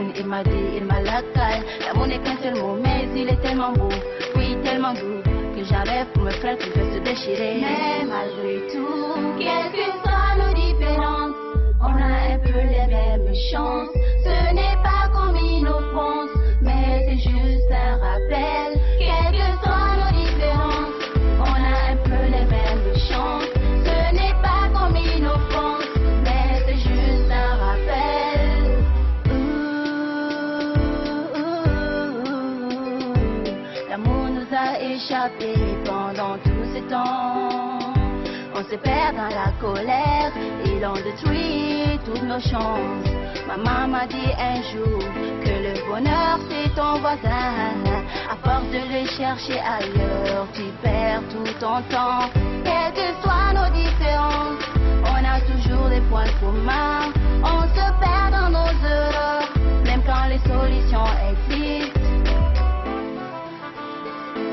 haine, il m'a dit, il m'a la cale. L'amour n'est qu'un seul mot, mais il est tellement beau, oui, tellement doux, que j'arrête pour me faire qu'il peut se déchirer. Mais malgré tout, quelles que soient nos différences, on a un peu les mêmes chances. Ce n'est pas comme une offense, mais c'est juste un rappel. Quelles que soient nos différences, on a un peu les mêmes chances. Ce n'est pas comme une offense, mais c'est juste un rappel. L'amour nous a échappé pendant tous ces temps. On se perd dans la colère et l'on détruit toutes nos chances. Maman m'a dit un jour que le bonheur c'est ton voisin. À force de le chercher ailleurs, tu perds tout ton temps. Quelles que soient nos différences, on a toujours des points communs. On se perd dans nos erreurs, même quand les solutions existent.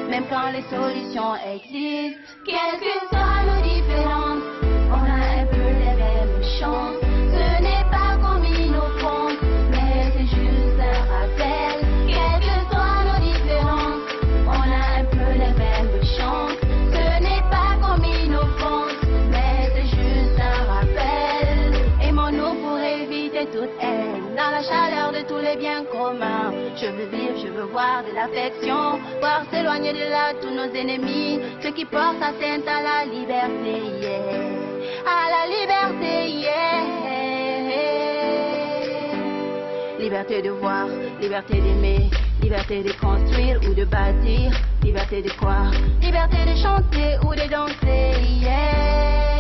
Même quand les solutions existent. Quelles que soient nos différences, on a un peu les mêmes chances. Ce n'est pas comme une offense, mais c'est juste un rappel. Quelles que soient nos différences, on a un peu les mêmes chances. Ce n'est pas comme une offense, mais c'est juste un rappel. Aimons-nous pour éviter toute haine, dans la chaleur de tous les biens communs. Je veux vivre, je veux voir de l'affection, voir s'éloigner de là tous nos ennemis, ceux qui portent atteinte à la liberté, yeah. À la liberté, yeah. Liberté de voir, liberté d'aimer, liberté de construire ou de bâtir, liberté de croire, liberté de chanter ou de danser, yeah.